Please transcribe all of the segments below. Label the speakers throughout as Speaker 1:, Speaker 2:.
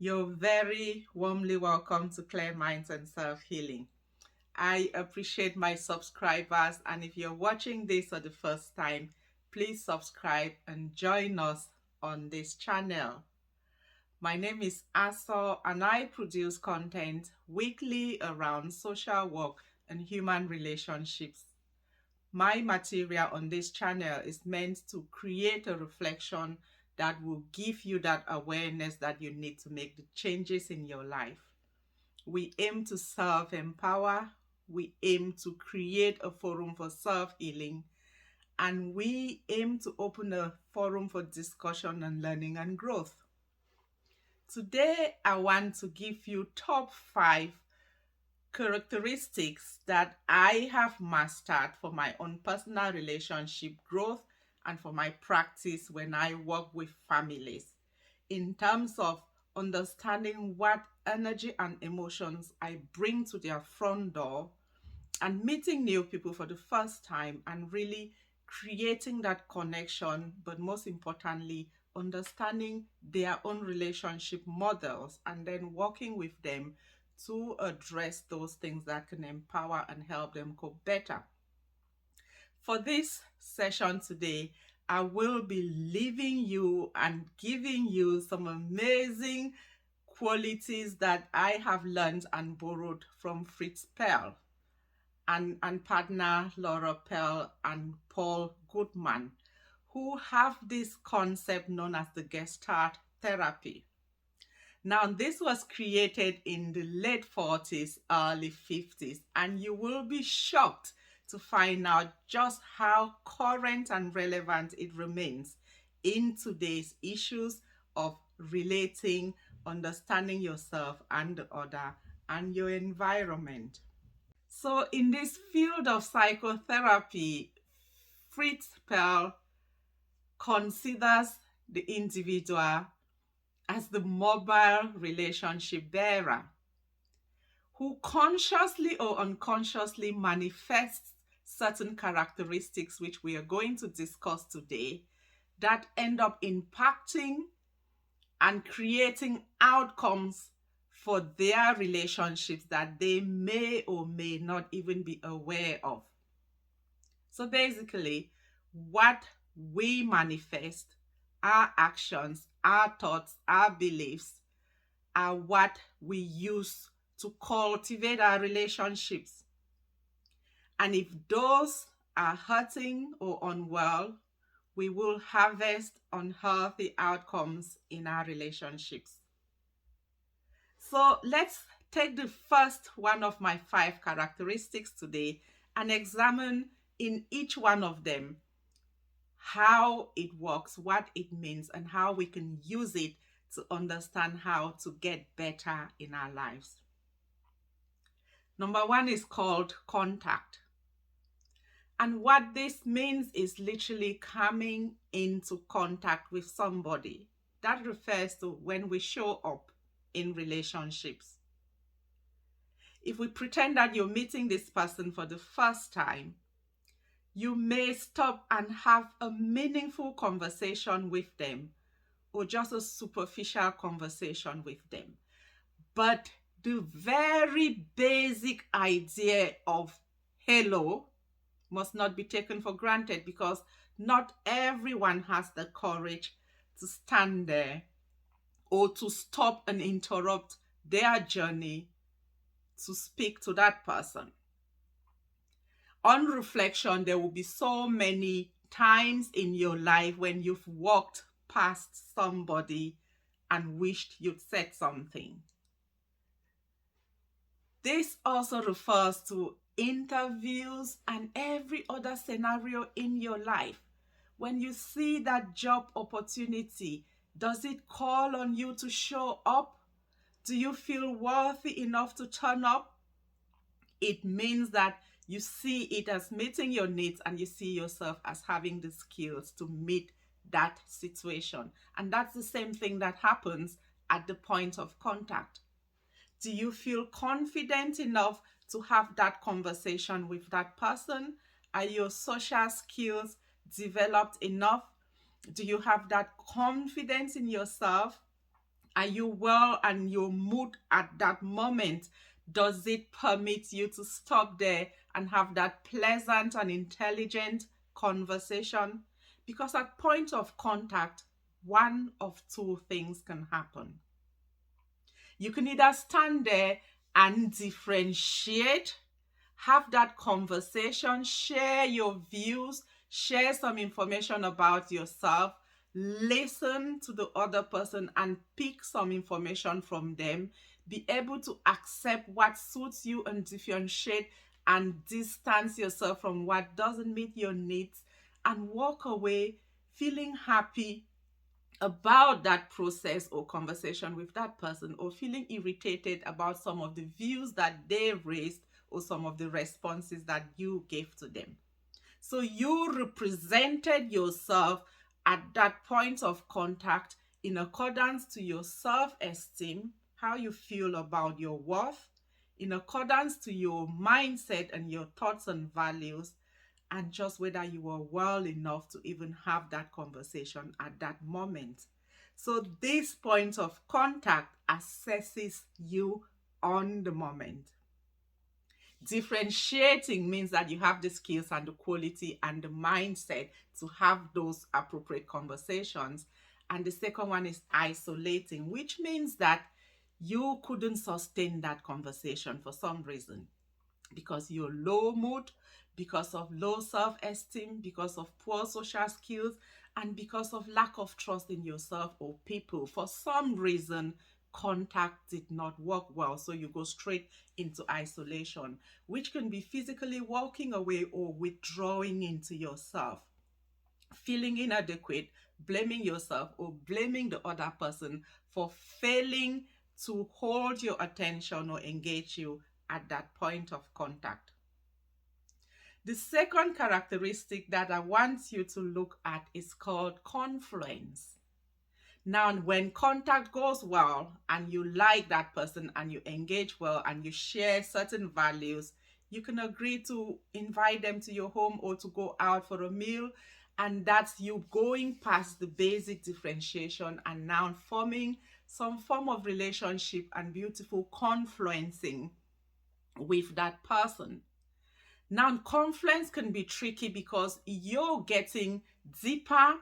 Speaker 1: You're very warmly welcome to Clear Minds and Self Healing. I appreciate my subscribers, and if you're watching this for the first time, please subscribe and join us on this channel. My name is Aso, and I produce content weekly around social work and human relationships. My material on this channel is meant to create a reflection that will give you that awareness that you need to make the changes in your life. We aim to self-empower, we aim to create a forum for self-healing, and we aim to open a forum for discussion and learning and growth. Today, I want to give you top 5 characteristics that I have mastered for my own personal relationship growth and for my practice when I work with families in terms of understanding what energy and emotions I bring to their front door and meeting new people for the first time and really creating that connection, but most importantly, understanding their own relationship models and then working with them to address those things that can empower and help them cope better. For this session today, I will be leaving you and giving you some amazing qualities that I have learned and borrowed from Fritz Perls and partner Laura Pearl and Paul Goodman, who have this concept known as the Gestalt Therapy. Now, this was created in the late 40s, early 50s, and you will be shocked to find out just how current and relevant it remains in today's issues of relating, understanding yourself and the other, and your environment. So, in this field of psychotherapy, Fritz Perls considers the individual as the mobile relationship bearer who consciously or unconsciously manifests certain characteristics, which we are going to discuss today, that end up impacting and creating outcomes for their relationships that they may or may not even be aware of. So basically, what we manifest, our actions, our thoughts, our beliefs, are what we use to cultivate our relationships. And if those are hurting or unwell, we will harvest unhealthy outcomes in our relationships. So let's take the first one of my 5 characteristics today and examine in each one of them how it works, what it means, and how we can use it to understand how to get better in our lives. Number 1 is called contact. And what this means is literally coming into contact with somebody. That refers to when we show up in relationships. If we pretend that you're meeting this person for the first time, you may stop and have a meaningful conversation with them or just a superficial conversation with them. But the very basic idea of hello must not be taken for granted, because not everyone has the courage to stand there or to stop and interrupt their journey to speak to that person. On reflection, there will be so many times in your life when you've walked past somebody and wished you'd said something. This also refers to interviews and every other scenario in your life. When you see that job opportunity, does it call on you to show up? Do you feel worthy enough to turn up? It means that you see it as meeting your needs and you see yourself as having the skills to meet that situation. And that's the same thing that happens at the point of contact. Do you feel confident enough to have that conversation with that person? Are your social skills developed enough? Do you have that confidence in yourself Are you well and your mood at that moment? Does it permit you to stop there and have that pleasant and intelligent conversation? Because at point of contact, one of two things can happen. You can either stand there and differentiate, have that conversation, share your views, share some information about yourself, listen to the other person and pick some information from them, be able to accept what suits you and differentiate and distance yourself from what doesn't meet your needs, and walk away feeling happy about that process or conversation with that person, or feeling irritated about some of the views that they raised or some of the responses that you gave to them. So you represented yourself at that point of contact in accordance to your self-esteem, how you feel about your worth, in accordance to your mindset and your thoughts and values, and just whether you were well enough to even have that conversation at that moment. So this point of contact assesses you on the moment. Differentiating means that you have the skills and the quality and the mindset to have those appropriate conversations. And the second one is isolating, which means that you couldn't sustain that conversation for some reason, because you're low mood, because of low self-esteem, because of poor social skills, and because of lack of trust in yourself or people. For some reason, contact did not work well, so you go straight into isolation, which can be physically walking away or withdrawing into yourself, feeling inadequate, blaming yourself or blaming the other person for failing to hold your attention or engage you at that point of contact. The second characteristic that I want you to look at is called confluence. Now, when contact goes well and you like that person and you engage well and you share certain values, you can agree to invite them to your home or to go out for a meal. And that's you going past the basic differentiation and now forming some form of relationship and beautiful confluencing with that person. Now, confluence can be tricky because you're getting deeper.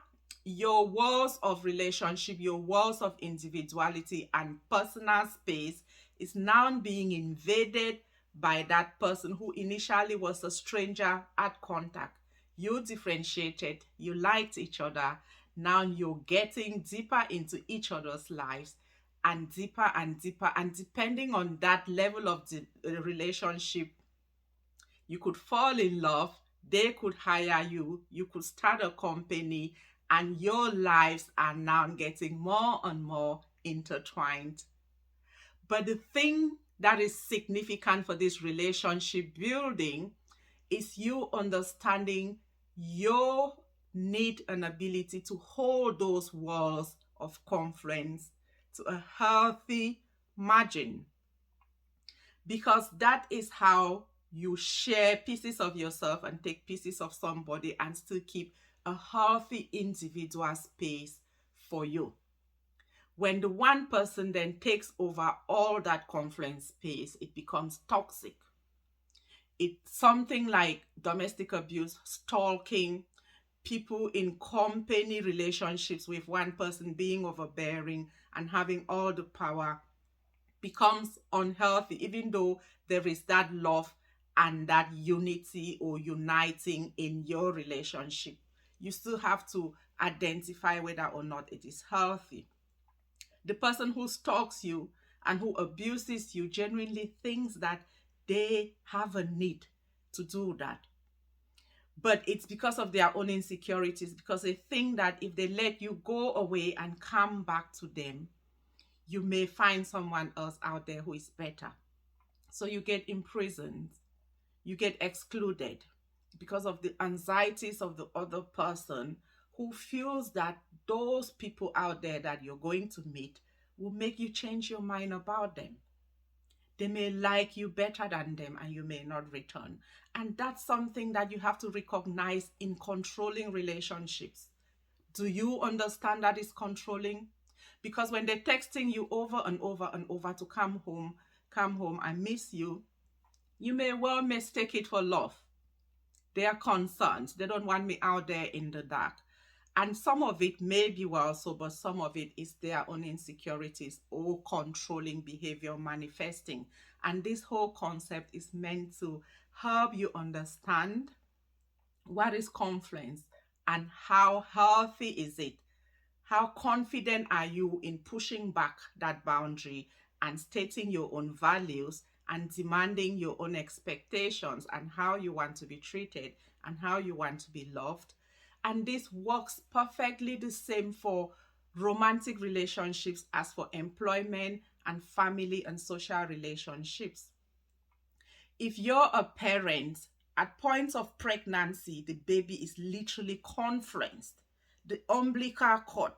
Speaker 1: Your walls of relationship, your walls of individuality and personal space is now being invaded by that person who initially was a stranger at contact. You differentiated, you liked each other. Now you're getting deeper into each other's lives, and deeper and deeper. And depending on that level of the relationship, you could fall in love, they could hire you, you could start a company, and your lives are now getting more and more intertwined. But the thing that is significant for this relationship building is you understanding your need and ability to hold those walls of confluence to a healthy margin, because that is how you share pieces of yourself and take pieces of somebody and still keep a healthy individual space for you. When the one person then takes over all that confluence space, it becomes toxic. It's something like domestic abuse, stalking, people in company relationships with one person being overbearing and having all the power becomes unhealthy, even though there is that love and that unity or uniting in your relationship. You still have to identify whether or not it is healthy. The person who stalks you and who abuses you genuinely thinks that they have a need to do that. But it's because of their own insecurities, because they think that if they let you go away and come back to them, you may find someone else out there who is better. So you get imprisoned, you get excluded because of the anxieties of the other person, who feels that those people out there that you're going to meet will make you change your mind about them. They may like you better than them and you may not return. And that's something that you have to recognize in controlling relationships. Do you understand that it's controlling? Because when they're texting you over and over and over to come home, I miss you, you may well mistake it for love. They are concerned. They don't want me out there in the dark. And some of it may be well so, but some of it is their own insecurities or controlling behavior manifesting. And this whole concept is meant to help you understand what is confluence and how healthy is it. How confident are you in pushing back that boundary and stating your own values and demanding your own expectations and how you want to be treated and how you want to be loved? And this works perfectly the same for romantic relationships as for employment and family and social relationships. If you're a parent, at points of pregnancy, the baby is literally confluenced. The umbilical cord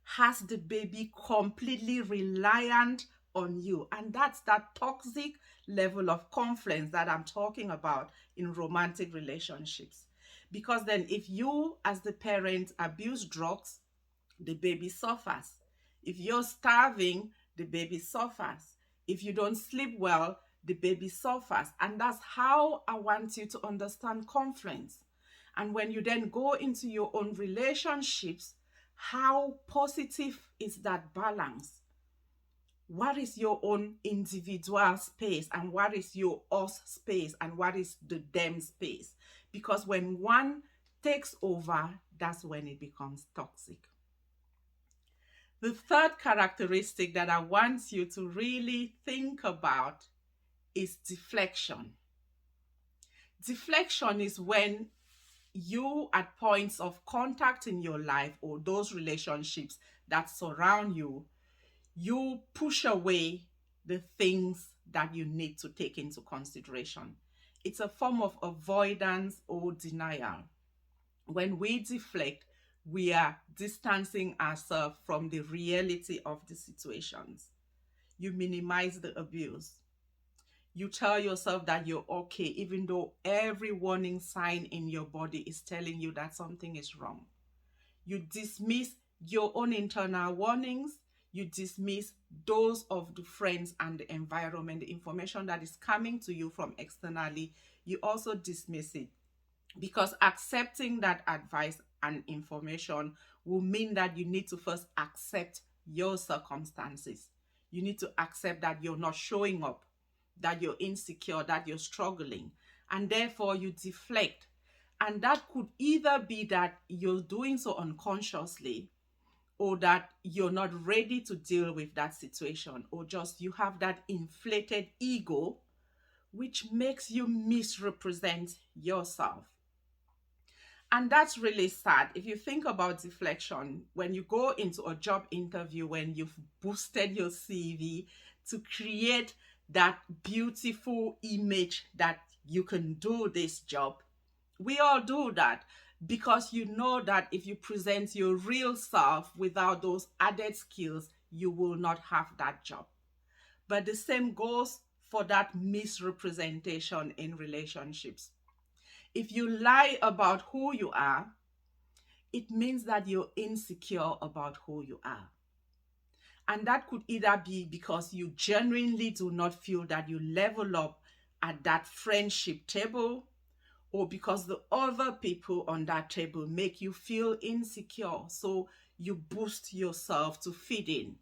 Speaker 1: has the baby completely reliant on you. And that's that toxic level of confluence that I'm talking about in romantic relationships. Because then if you as the parent abuse drugs, the baby suffers. If you're starving, the baby suffers. If you don't sleep well, the baby suffers. And that's how I want you to understand confluence. And when you then go into your own relationships, how positive is that balance? What is your own individual space and what is your us space and what is the them space? Because when one takes over, that's when it becomes toxic. The third characteristic that I want you to really think about is deflection. Deflection is when you, at points of contact in your life or those relationships that surround you, you push away the things that you need to take into consideration. It's a form of avoidance or denial. When we deflect, we are distancing ourselves from the reality of the situations. You minimize the abuse. You tell yourself that you're okay, even though every warning sign in your body is telling you that something is wrong. You dismiss your own internal warnings. You dismiss those of the friends and the environment, the information that is coming to you from externally. You also dismiss it, because accepting that advice and information will mean that you need to first accept your circumstances. You need to accept that you're not showing up, that you're insecure, that you're struggling, and therefore you deflect. And that could either be that you're doing so unconsciously, or that you're not ready to deal with that situation, or just you have that inflated ego, which makes you misrepresent yourself. And that's really sad. If you think about deflection, when you go into a job interview, when you've boosted your CV to create that beautiful image that you can do this job, we all do that because you know that if you present your real self without those added skills, you will not have that job. But the same goes for that misrepresentation in relationships. If you lie about who you are, it means that you're insecure about who you are. And that could either be because you genuinely do not feel that you level up at that friendship table, or because the other people on that table make you feel insecure. So you boost yourself to fit in.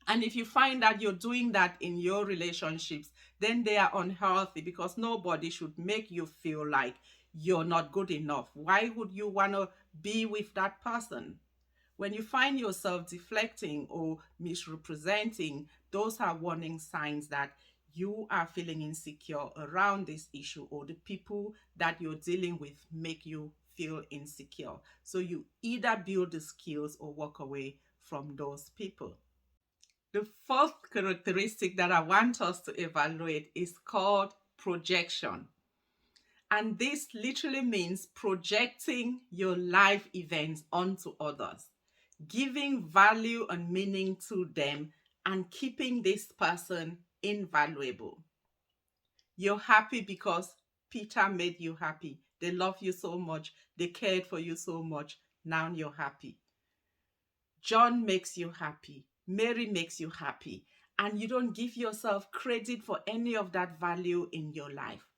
Speaker 1: And if you find that you're doing that in your relationships, then they are unhealthy, because nobody should make you feel like you're not good enough. Why would you want to be with that person? When you find yourself deflecting or misrepresenting, those are warning signs that you are feeling insecure around this issue, or the people that you're dealing with make you feel insecure. So you either build the skills or walk away from those people. The fourth characteristic that I want us to evaluate is called projection. And this literally means projecting your life events onto others, giving value and meaning to them, and keeping this person invaluable. You're happy because Peter made you happy. They love you so much. They cared for you so much. Now you're happy. John makes you happy, Mary makes you happy, and you don't give yourself credit for any of that value in your life.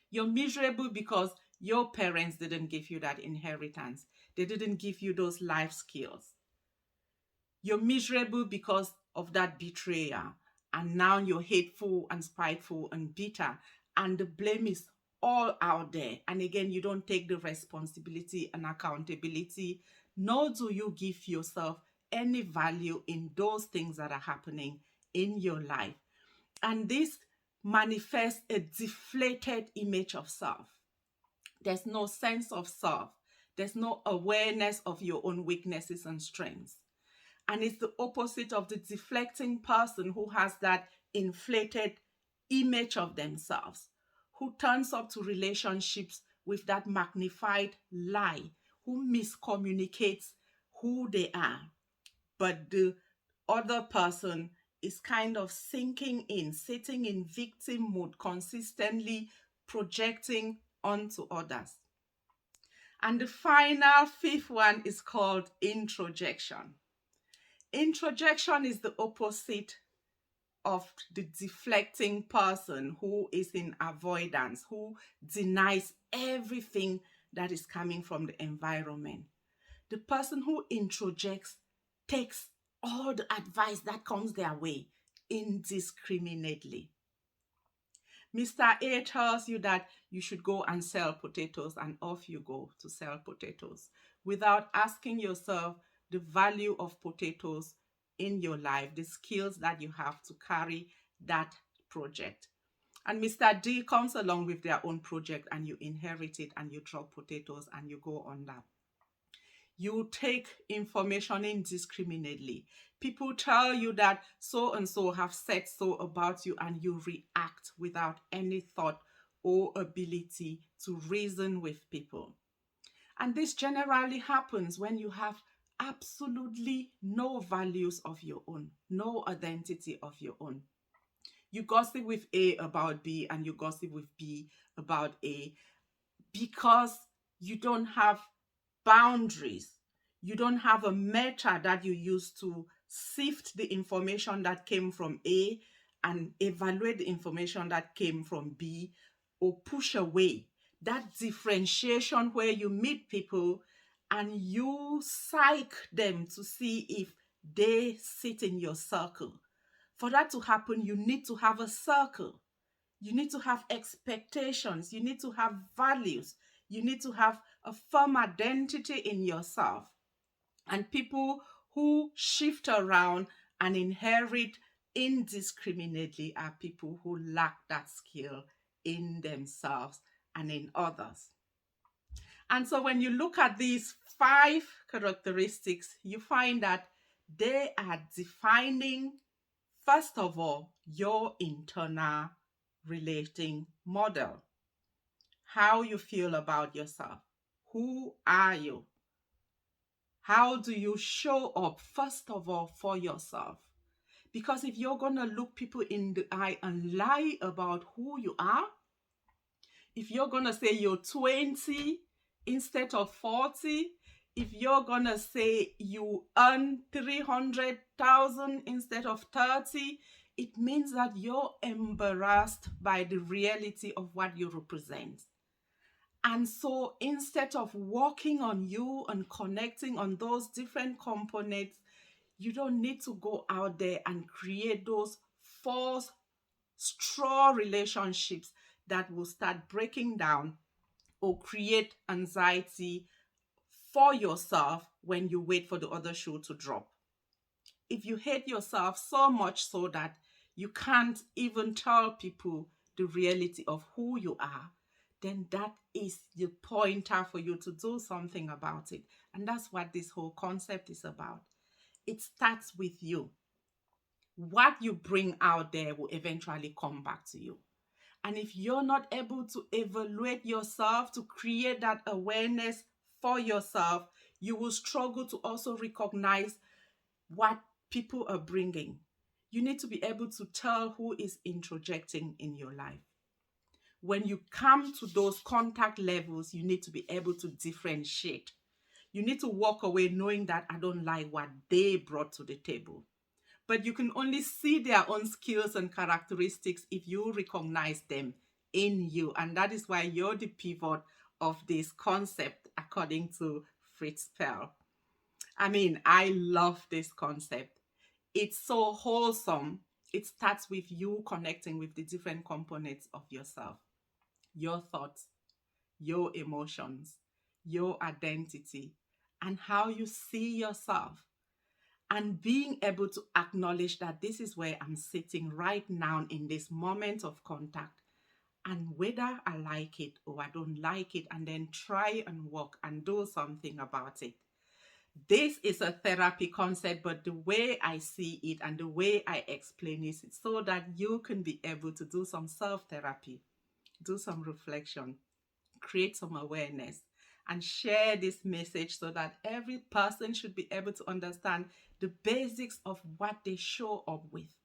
Speaker 1: You're miserable because your parents didn't give you that inheritance. They didn't give you those life skills. You're miserable because of that betrayal. And now you're hateful and spiteful and bitter. And the blame is all out there. And again, you don't take the responsibility and accountability, nor do you give yourself any value in those things that are happening in your life. And this manifests a deflated image of self. There's no sense of self. There's no awareness of your own weaknesses and strengths. And it's the opposite of the deflecting person who has that inflated image of themselves, who turns up to relationships with that magnified lie, who miscommunicates who they are. But the other person is kind of sinking in, sitting in victim mode, consistently projecting onto others. And the final fifth one is called introjection. Introjection is the opposite of the deflecting person who is in avoidance, who denies everything that is coming from the environment. The person who introjects takes all the advice that comes their way indiscriminately. Mr. A tells you that you should go and sell potatoes, and off you go to sell potatoes without asking yourself the value of potatoes in your life, the skills that you have to carry that project. And Mr. D comes along with their own project, and you inherit it, and you drop potatoes, and you go on that. You take information indiscriminately. People tell you that so and so have said so about you, and you react without any thought or ability to reason with people. And this generally happens when you have absolutely no values of your own, no identity of your own. You gossip with A about B, and you gossip with B about A because you don't have boundaries. You don't have a meter that you use to sift the information that came from A and evaluate the information that came from B, or push away. That differentiation where you meet people and you psych them to see if they sit in your circle. For that to happen, you need to have a circle. You need to have expectations. You need to have values. You need to have a firm identity in yourself. And people who shift around and inherit indiscriminately are people who lack that skill in themselves and in others. And so when you look at these 5 characteristics, you find that they are defining, first of all, your internal relating model. How you feel about yourself. Who are you? How do you show up, first of all, for yourself? Because if you're going to look people in the eye and lie about who you are, if you're going to say you're 20 instead of 40, if you're going to say you earn 300,000 instead of 30, it means that you're embarrassed by the reality of what you represent. And so instead of working on you and connecting on those different components, you don't need to go out there and create those false straw relationships that will start breaking down or create anxiety for yourself when you wait for the other shoe to drop. If you hate yourself so much so that you can't even tell people the reality of who you are, then that is the pointer for you to do something about it. And that's what this whole concept is about. It starts with you. What you bring out there will eventually come back to you. And if you're not able to evaluate yourself, to create that awareness for yourself, you will struggle to also recognize what people are bringing. You need to be able to tell who is introjecting in your life. When you come to those contact levels, you need to be able to differentiate. You need to walk away knowing that I don't like what they brought to the table. But you can only see their own skills and characteristics if you recognize them in you. And that is why you're the pivot of this concept, according to Fritz Perls. I mean, I love this concept. It's so wholesome. It starts with you connecting with the different components of yourself, your thoughts, your emotions, your identity, and how you see yourself. And being able to acknowledge that this is where I'm sitting right now in this moment of contact, and whether I like it or I don't like it, and then try and work and do something about it. This is a therapy concept, but the way I see it and the way I explain it is so that you can be able to do some self therapy, do some reflection, create some awareness, and share this message so that every person should be able to understand the basics of what they show up with,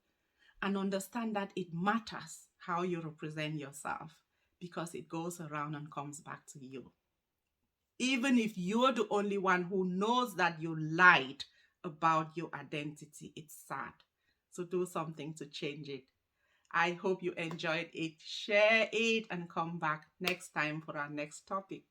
Speaker 1: and understand that it matters how you represent yourself, because it goes around and comes back to you. Even if you're the only one who knows that you lied about your identity, it's sad. So do something to change it. I hope you enjoyed it. Share it and come back next time for our next topic.